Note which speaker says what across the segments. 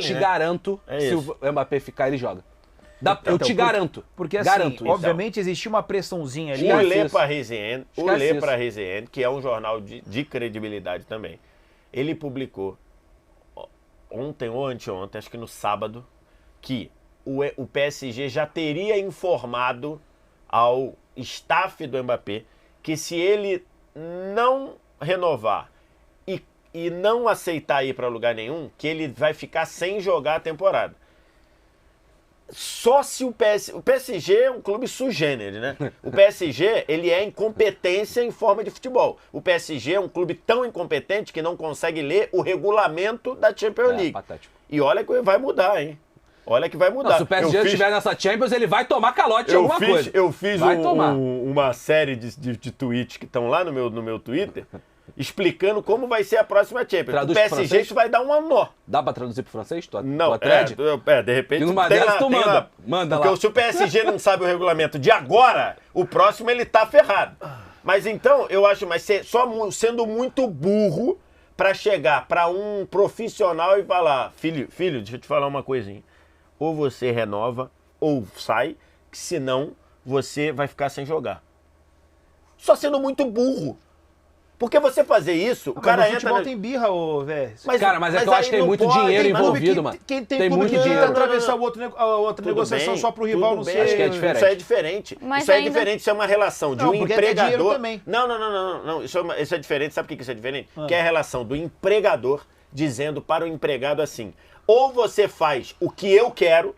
Speaker 1: te garanto, se o Mbappé ficar, ele joga. Eu te garanto.
Speaker 2: Porque assim, obviamente existia uma pressãozinha ali.
Speaker 3: O Le Parisien, que é um jornal de credibilidade também, ele publicou ontem ou anteontem, acho que no sábado, que o PSG já teria informado ao staff do Mbappé que se ele não renovar e não aceitar ir para lugar nenhum, que ele vai ficar sem jogar a temporada. Só se o PSG é um clube sui generis, né? O PSG, ele é incompetência em forma de futebol. O PSG é um clube tão incompetente que não consegue ler o regulamento da Champions League.
Speaker 1: Patético.
Speaker 3: E olha que vai mudar, hein? Olha que vai mudar.
Speaker 1: Se o PSG estiver nessa Champions, ele vai tomar calote de alguma coisa.
Speaker 3: Eu fiz uma série de tweets que estão lá no meu Twitter, explicando como vai ser a próxima Champions.
Speaker 1: Traduz
Speaker 3: o PSG isso vai dar um nó.
Speaker 1: Dá pra traduzir pro francês?
Speaker 3: Não, de repente...
Speaker 1: Numa delas tu manda lá.
Speaker 3: Porque se o PSG não sabe o regulamento de agora, o próximo ele tá ferrado. Mas então, eu acho, só sendo muito burro pra chegar pra um profissional e falar, filho, deixa eu te falar uma coisinha. Ou você renova, ou sai, que senão você vai ficar sem jogar. Só sendo muito burro. Porque você fazer isso, o cara entra...
Speaker 2: O futebol tem birra, velho.
Speaker 1: Cara, mas é que eu acho que tem muito dinheiro envolvido, mano.
Speaker 2: Tem muito dinheiro. Atravessar a outra negociação só pro rival, não sei.
Speaker 1: Acho que é diferente.
Speaker 3: Isso é diferente. Isso é uma relação de um empregador... Não. Isso é diferente. Sabe por que isso é diferente? Que é a relação do empregador dizendo para o empregado assim: ou você faz o que eu quero,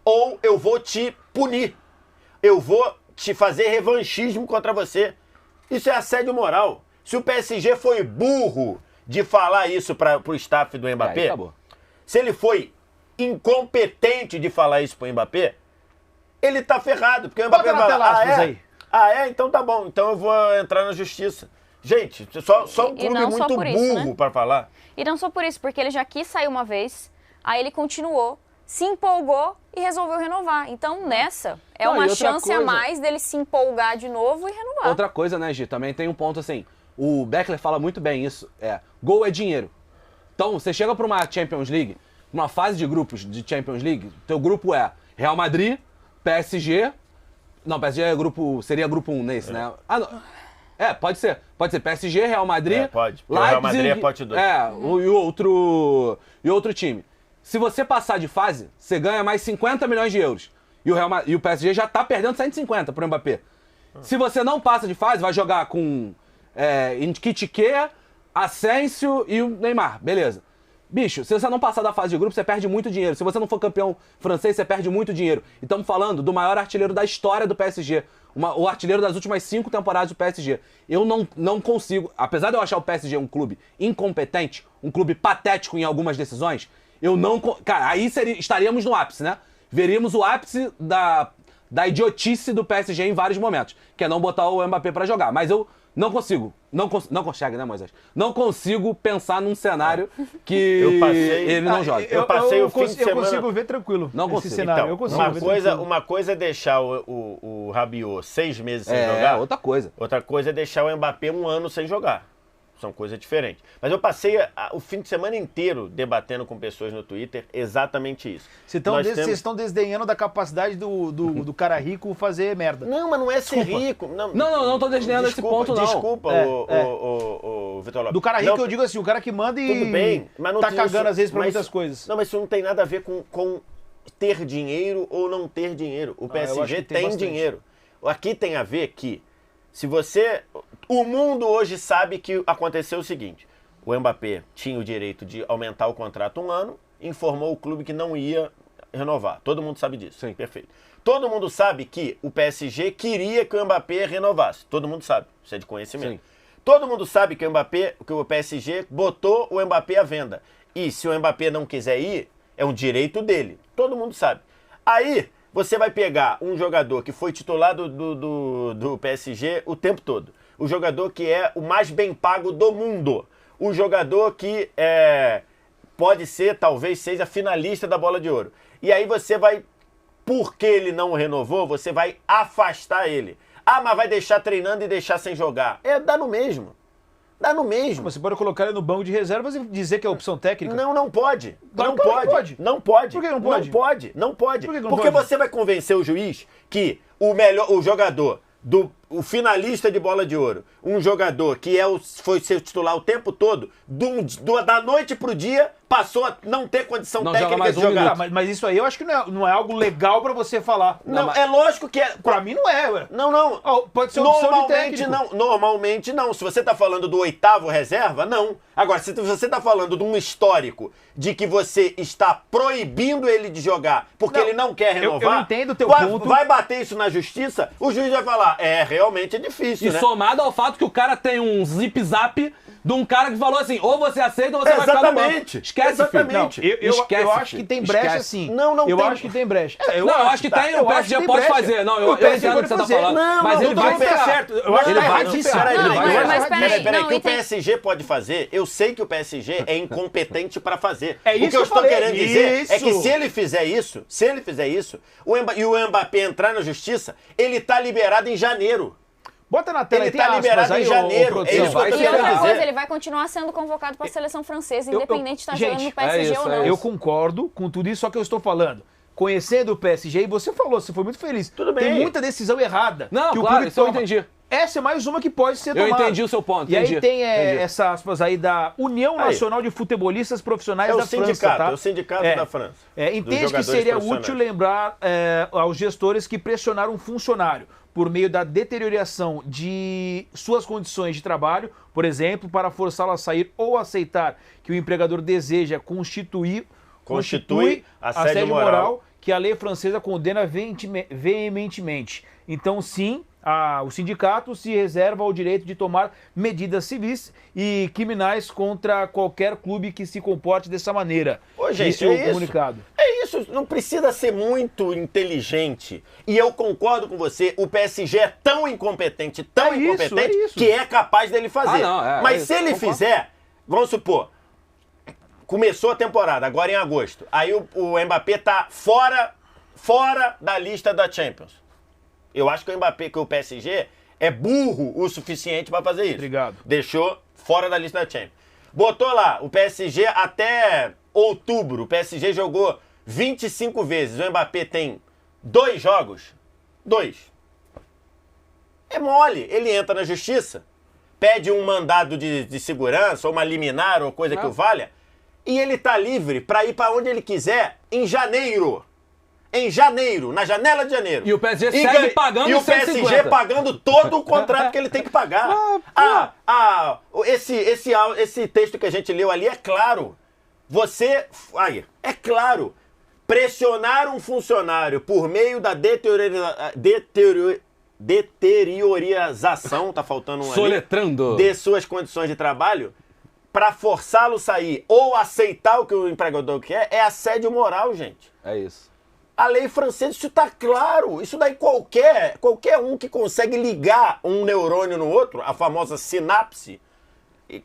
Speaker 3: ou eu vou te punir. Eu vou te fazer revanchismo contra você. Isso é assédio moral. Se o PSG foi burro de falar isso para o staff do Mbappé, se ele foi incompetente de falar isso pro Mbappé, ele tá ferrado. Porque o Mbappé vai falar, então tá bom, então eu vou entrar na justiça. Gente, só um clube muito burro para falar.
Speaker 4: E não só por isso, porque ele já quis sair uma vez, aí ele continuou, se empolgou e resolveu renovar. Então, nessa, é uma chance a mais dele se empolgar de novo e renovar.
Speaker 1: Outra coisa, né, Gi? Também tem um ponto assim, o Beckler fala muito bem isso, gol é dinheiro. Então, você chega para uma Champions League, uma fase de grupos de Champions League, teu grupo é Real Madrid, PSG... Não, PSG seria grupo 1 nesse, né? Ah, não. Pode ser. Pode ser PSG, Real Madrid,
Speaker 3: pode.
Speaker 1: Leipzig,
Speaker 3: o Real Madrid é pote 2.
Speaker 1: E outro time. Se você passar de fase, você ganha mais 50 milhões de euros. E o PSG já tá perdendo 150 pro Mbappé. Se você não passa de fase, vai jogar com Nketiah, Asensio e o Neymar. Beleza. Bicho, se você não passar da fase de grupo, você perde muito dinheiro. Se você não for campeão francês, você perde muito dinheiro. E estamos falando do maior artilheiro da história do PSG. O artilheiro das últimas 5 temporadas do PSG. Eu não consigo, apesar de eu achar o PSG um clube incompetente, um clube patético em algumas decisões, cara, aí estaríamos no ápice, né? Veríamos o ápice da idiotice do PSG em vários momentos, que é não botar o Mbappé pra jogar. Mas eu não consigo. Não consegue, né, Moisés? Não consigo pensar num cenário que ele não joga.
Speaker 2: Eu consigo ver tranquilo.
Speaker 1: Não consigo.
Speaker 2: Esse cenário.
Speaker 3: Então,
Speaker 2: eu consigo
Speaker 3: uma coisa é deixar o Rabiot 6 meses sem jogar.
Speaker 1: Outra coisa.
Speaker 3: Outra coisa é deixar o Mbappé 1 ano sem jogar. São coisas diferentes. Mas eu passei o fim de semana inteiro debatendo com pessoas no Twitter exatamente isso.
Speaker 2: Vocês estão desdenhando da capacidade do cara rico fazer merda.
Speaker 3: Não, mas não é ser rico.
Speaker 1: Não tô desdenhando esse ponto, não.
Speaker 3: Desculpa, o Vitor Lopes.
Speaker 2: Do cara rico eu digo assim, o cara que manda e
Speaker 3: tudo bem, mas não
Speaker 2: tá cagando às vezes pra muitas coisas.
Speaker 3: Não, mas isso não tem nada a ver com ter dinheiro ou não ter dinheiro. O PSG tem dinheiro. Aqui tem a ver que se você... O mundo hoje sabe que aconteceu o seguinte: o Mbappé tinha o direito de aumentar o contrato 1 ano, informou o clube que não ia renovar. Todo mundo sabe disso.
Speaker 1: Sim.
Speaker 3: Perfeito. Todo mundo sabe que o PSG queria que o Mbappé renovasse. Todo mundo sabe. Isso é de conhecimento. Sim. Todo mundo sabe que o PSG botou o Mbappé à venda. E se o Mbappé não quiser ir, é um direito dele. Todo mundo sabe. Aí você vai pegar um jogador que foi titular do PSG o tempo todo. O jogador que é o mais bem pago do mundo. O jogador que pode ser, talvez seja finalista da Bola de Ouro. E aí você vai, porque ele não renovou, você vai afastar ele. Ah, mas vai deixar treinando e deixar sem jogar. Dá no mesmo. Dá no mesmo.
Speaker 2: Você pode colocar ele no banco de reservas e dizer que é opção técnica?
Speaker 3: Não pode.
Speaker 2: Claro,
Speaker 3: Não pode.
Speaker 2: Não pode. Por que não pode?
Speaker 3: Não pode.
Speaker 2: Por que não
Speaker 3: Porque
Speaker 2: pode?
Speaker 3: você vai convencer o juiz que o jogador, o finalista de bola de ouro, um jogador que foi seu titular o tempo todo, da noite pro dia, passou a não ter condição técnica de jogar.
Speaker 2: Mas isso aí eu acho que não é algo legal pra você falar.
Speaker 3: Não, é lógico que é.
Speaker 2: Pra mim não é, ué.
Speaker 3: Não.
Speaker 2: Pode ser uma opção de técnico.
Speaker 3: Normalmente não. Se você tá falando do 8º reserva, não. Agora, se você tá falando de um histórico de que você está proibindo ele de jogar porque ele não quer renovar...
Speaker 2: Eu entendo o teu ponto.
Speaker 3: Vai bater isso na justiça, o juiz vai falar, realmente é difícil,
Speaker 1: né? E somado ao fato que o cara tem um zip-zap de um cara que falou assim, ou você aceita ou você vai ficar no banco. Esquece, filho.
Speaker 2: Eu acho que tem brecha, sim. Eu acho que tem brecha.
Speaker 1: Eu acho que tem, o PSG pode fazer. Não, eu entendo o que você tá falando.
Speaker 3: Mas ele vai
Speaker 1: ficar
Speaker 3: certo.
Speaker 2: Eu acho que ele vai ficar.
Speaker 4: Mas
Speaker 3: peraí, o que o PSG pode fazer, eu sei que o PSG é incompetente pra fazer.
Speaker 2: É isso
Speaker 3: o que eu estou querendo dizer é que
Speaker 2: isso.
Speaker 3: se ele fizer isso, e o Mbappé entrar na justiça, ele tá liberado em janeiro.
Speaker 2: Bota na tela,
Speaker 3: ele tá liberado em janeiro.
Speaker 4: E outra coisa, ele vai continuar sendo convocado para a seleção francesa, independente de estar jogando no PSG ou não.
Speaker 2: Eu concordo com tudo isso, só que eu estou falando. Conhecendo o PSG, e você falou, você foi muito feliz.
Speaker 3: Tudo bem.
Speaker 2: Tem muita decisão errada.
Speaker 1: Não,
Speaker 2: que
Speaker 1: claro,
Speaker 2: o clube
Speaker 1: isso eu
Speaker 2: toma.
Speaker 1: entendi.
Speaker 2: Essa é mais uma que pode ser tomada.
Speaker 1: Eu entendi o seu ponto.
Speaker 2: E aí tem essa aspas aí da União Nacional de Futebolistas Profissionais da França. Tá?
Speaker 3: É o sindicato da França.
Speaker 2: Entende que seria útil lembrar aos gestores que pressionaram um funcionário por meio da deterioração de suas condições de trabalho, por exemplo, para forçá-lo a sair ou aceitar que o empregador deseja constitui assédio moral que a lei francesa condena veementemente. Então, sim, o sindicato se reserva o direito de tomar medidas civis e criminais contra qualquer clube que se comporte dessa maneira.
Speaker 3: Gente, é comunicado. Isso, não precisa ser muito inteligente. E eu concordo com você, o PSG é tão incompetente, que é capaz dele fazer. Mas se ele fizer, vamos supor, começou a temporada, agora em agosto, aí o Mbappé tá fora da lista da Champions. Eu acho que o PSG é burro o suficiente para fazer isso.
Speaker 2: Obrigado.
Speaker 3: Deixou fora da lista da Champions. Botou lá, o PSG até outubro, o PSG jogou 25 vezes, o Mbappé tem 2 jogos. 2. É mole. Ele entra na justiça, pede um mandado de segurança, ou uma liminar, ou coisa que o valha, e ele tá livre para ir para onde ele quiser em janeiro. Em janeiro, na janela de janeiro.
Speaker 1: E o PSG segue pagando 150.
Speaker 3: E o PSG pagando todo o contrato que ele tem que pagar. Esse texto que a gente leu ali é claro. É claro. Pressionar um funcionário por meio da deteriorização, tá faltando um
Speaker 1: soletrando,
Speaker 3: de suas condições de trabalho, para forçá-lo a sair ou aceitar o que o empregador quer, é assédio moral, gente.
Speaker 1: É isso.
Speaker 3: A lei francesa, isso tá claro. Isso daí qualquer um que consegue ligar um neurônio no outro, a famosa sinapse,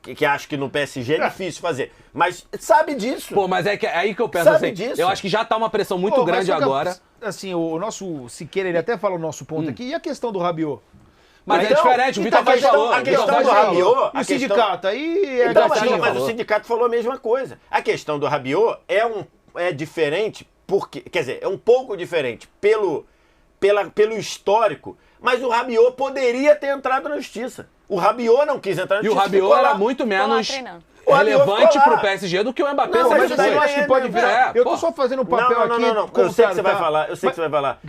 Speaker 3: que acho que no PSG é difícil fazer, mas sabe disso.
Speaker 1: Pô, mas é aí que eu penso assim,
Speaker 3: disso.
Speaker 1: Eu acho que já tá uma pressão muito grande agora.
Speaker 2: Assim, o nosso Siqueira, ele até fala o nosso ponto aqui, e a questão do Rabiot?
Speaker 1: Mas é diferente, o Vitor Vaz falou.
Speaker 3: A questão do Rabiot...
Speaker 2: E o sindicato, aí é
Speaker 3: mas o sindicato falou a mesma coisa. A questão do Rabiot é diferente, porque, quer dizer, é um pouco diferente pelo histórico, mas o Rabiot poderia ter entrado na justiça. O Rabiot não quis entrar na justiça.
Speaker 1: E o Rabiot era muito menos relevante pro PSG do que o Mbappé.
Speaker 2: Não, mas eu acho que pode virar. Eu tô só fazendo um papel aqui.
Speaker 3: Não. Eu sei que você vai falar.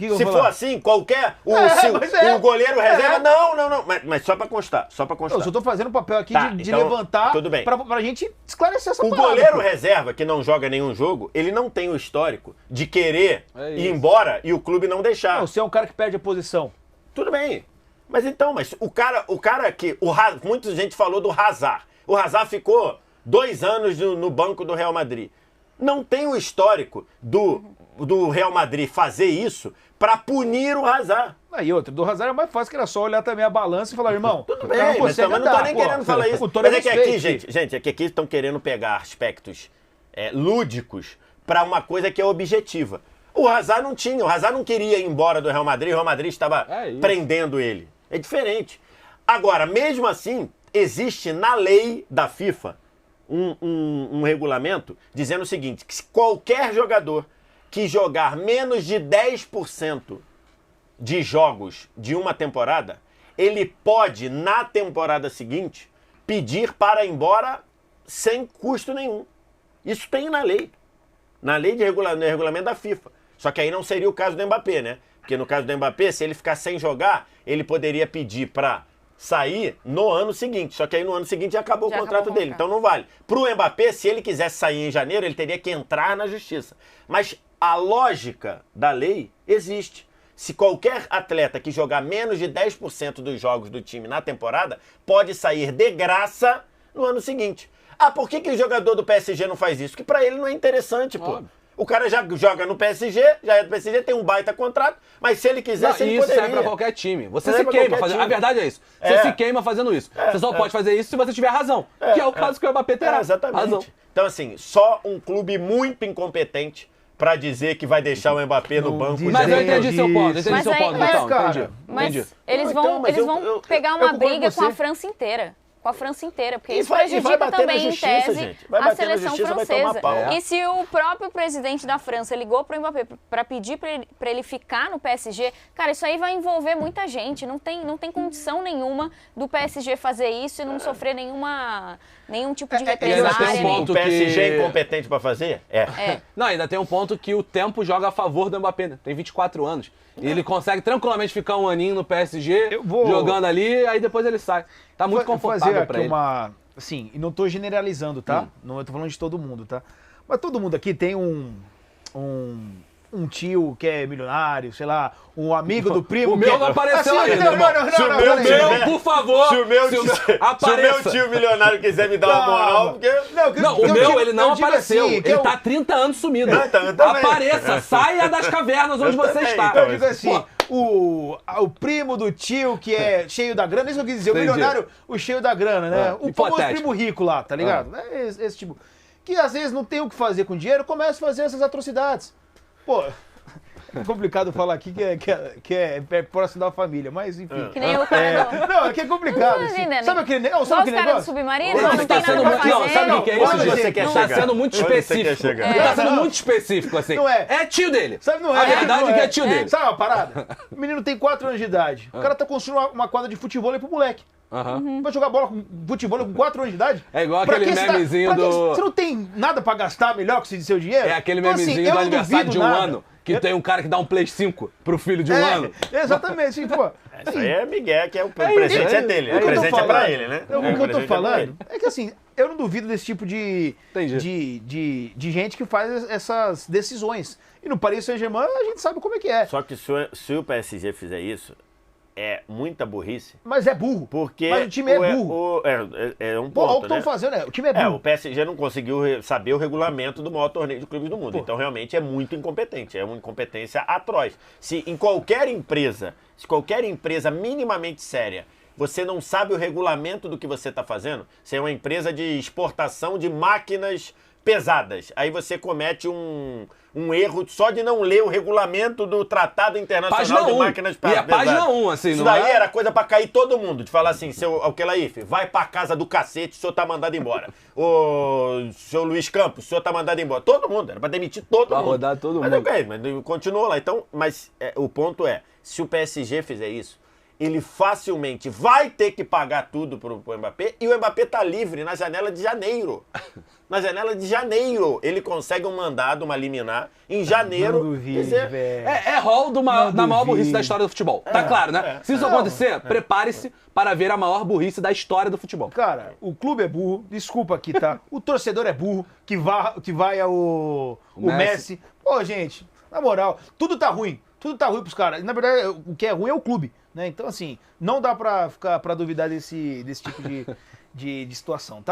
Speaker 3: Se for assim, qualquer... O goleiro reserva... Não. Mas só pra constar.
Speaker 2: Eu só tô fazendo um papel aqui de levantar
Speaker 3: tudo bem.
Speaker 2: Pra gente esclarecer essa parada.
Speaker 3: O goleiro reserva, que não joga nenhum jogo, ele não tem o histórico de querer ir embora e o clube não deixar.
Speaker 2: Não, você é um cara que perde a posição.
Speaker 3: Tudo bem. Mas o cara que... Muita gente falou do Hazard. O Hazard ficou 2 anos no banco do Real Madrid. Não tem o histórico do Real Madrid fazer isso para punir o Hazard.
Speaker 2: E outra, do Hazard é mais fácil, que era só olhar também a balança e falar, irmão...
Speaker 3: Tudo bem, mas não tô nem querendo falar isso. Mas é que aqui, gente, é que aqui estão querendo pegar aspectos lúdicos para uma coisa que é objetiva. O Hazard não tinha, o Hazard não queria ir embora do Real Madrid, o Real Madrid estava prendendo ele. É diferente. Agora, mesmo assim, existe na lei da FIFA um regulamento dizendo o seguinte, que qualquer jogador que jogar menos de 10% de jogos de uma temporada, ele pode, na temporada seguinte, pedir para ir embora sem custo nenhum. Isso tem na lei. Na lei de regulamento da FIFA. Só que aí não seria o caso do Mbappé, né? Porque no caso do Mbappé, se ele ficar sem jogar, ele poderia pedir para sair no ano seguinte. Só que aí no ano seguinte já acabou o contrato dele. Então não vale. Pro Mbappé, se ele quisesse sair em janeiro, ele teria que entrar na justiça. Mas a lógica da lei existe. Se qualquer atleta que jogar menos de 10% dos jogos do time na temporada, pode sair de graça no ano seguinte. Ah, por que o jogador do PSG não faz isso? Porque pra ele não é interessante, pô. O cara já joga no PSG, já é do PSG, tem um baita contrato, mas se ele quisesse, ele poderia. Isso serve
Speaker 1: pra qualquer time. Você se queima fazendo... A verdade é isso. Você se queima fazendo isso. Você só pode fazer isso se você tiver razão. Que é o caso que o Mbappé terá.
Speaker 3: Exatamente.
Speaker 1: Razão.
Speaker 3: Então, assim, só um clube muito incompetente pra dizer que vai deixar o Mbappé no banco.
Speaker 1: Mas eu entendi seu ponto. Entendi seu ponto.
Speaker 4: Mas eles vão pegar uma briga com a França inteira. Com a França inteira, porque isso prejudica também, em tese, a seleção francesa. E se o próprio presidente da França ligou para o Mbappé para pedir para ele ficar no PSG, cara, isso aí vai envolver muita gente. Não tem condição nenhuma do PSG fazer isso e não sofrer nenhum tipo de represália.
Speaker 3: O PSG é incompetente para fazer?
Speaker 1: Não, ainda tem um ponto que o tempo joga a favor do Mbappé, né? Tem 24 anos. E ele consegue tranquilamente ficar um aninho no PSG, jogando ali, aí depois ele sai. Tá muito confortável pra ele.
Speaker 2: Assim, e não tô generalizando, tá? Não tô falando de todo mundo, tá? Mas todo mundo aqui tem um tio que é milionário, sei lá, um amigo do primo.
Speaker 1: O meu não apareceu ainda.
Speaker 3: Não,
Speaker 1: por favor.
Speaker 3: Se o meu tio milionário quiser me dar uma moral, porque...
Speaker 1: Não, o meu, ele não apareceu. Assim, ele tá há 30 anos sumido. Apareça, saia das cavernas onde você está.
Speaker 2: Eu digo assim, o primo do tio que é cheio da grana, isso eu quis dizer, o milionário, o cheio da grana, né? O famoso primo rico lá, tá ligado? Esse tipo, que às vezes não tem o que fazer com dinheiro, começa a fazer essas atrocidades. Pô, é complicado falar aqui que é próximo da família, mas enfim.
Speaker 4: Que nem o cara
Speaker 2: Não, é que é complicado. Assim. Sabe aquele negócio? Sabe aquele negócio?
Speaker 4: Submarino? Não tem nada pra fazer.
Speaker 1: Não, sabe o que é isso? Você tá sendo muito específico. Tá sendo muito específico, assim.
Speaker 2: Não é.
Speaker 1: É tio dele.
Speaker 2: Sabe, não é.
Speaker 1: A verdade é que é tio dele.
Speaker 2: Sabe uma parada? O menino tem 4 anos de idade. O cara tá construindo uma quadra de futebol pro moleque. Vai jogar bola com futebol com 4 anos de idade?
Speaker 1: É igual aquele memezinho do...
Speaker 2: Você não tem nada pra gastar melhor que seu dinheiro?
Speaker 1: É aquele memezinho do aniversário de um ano, que tem um cara que dá um Play 5 pro filho de um ano.
Speaker 2: Exatamente, pô.
Speaker 3: Isso aí é Miguel, que é o presente é dele. O presente é pra ele, né?
Speaker 2: O que eu tô falando é que assim, eu não duvido desse tipo de gente que faz essas decisões. E no Paris Saint-Germain a gente sabe como é que é.
Speaker 3: Só que se o PSG fizer isso, é muita burrice.
Speaker 2: Mas é burro.
Speaker 3: Porque
Speaker 2: mas o time é burro.
Speaker 3: É um ponto,
Speaker 2: olha o que estão fazendo, né? O time é burro.
Speaker 3: O PSG não conseguiu saber o regulamento do maior torneio de clubes do mundo. Então, realmente, é muito incompetente. É uma incompetência atroz. Se qualquer empresa minimamente séria, você não sabe o regulamento do que você está fazendo, você é uma empresa de exportação de máquinas pesadas. Aí você comete um erro só de não ler o regulamento do Tratado Internacional de Máquinas Pesadas.
Speaker 1: E a página 1, assim,
Speaker 3: isso daí era coisa pra cair todo mundo. De falar assim, seu Alquelaífe, vai pra casa do cacete, o senhor tá mandado embora. Ô, seu Luiz Campos, o senhor tá mandado embora. Todo mundo, era pra demitir todo mundo.
Speaker 1: Pra rodar todo mundo.
Speaker 3: Mas continuou lá. Então, o ponto é, se o PSG fizer isso, ele facilmente vai ter que pagar tudo pro Mbappé e o Mbappé tá livre na janela de janeiro. Na janela de janeiro, ele consegue um mandado, uma liminar, em janeiro.
Speaker 2: Não duvide,
Speaker 1: é rol da maior burrice da história do futebol. Tá claro, né? Se isso acontecer, prepare-se para ver a maior burrice da história do futebol.
Speaker 2: Cara, o clube é burro, desculpa aqui, tá? O torcedor é burro, que vai o Messi. Pô, gente, na moral, tudo tá ruim. Tudo tá ruim pros caras. Na verdade, o que é ruim é o clube, né? Então, assim, não dá pra duvidar desse tipo de situação, tá?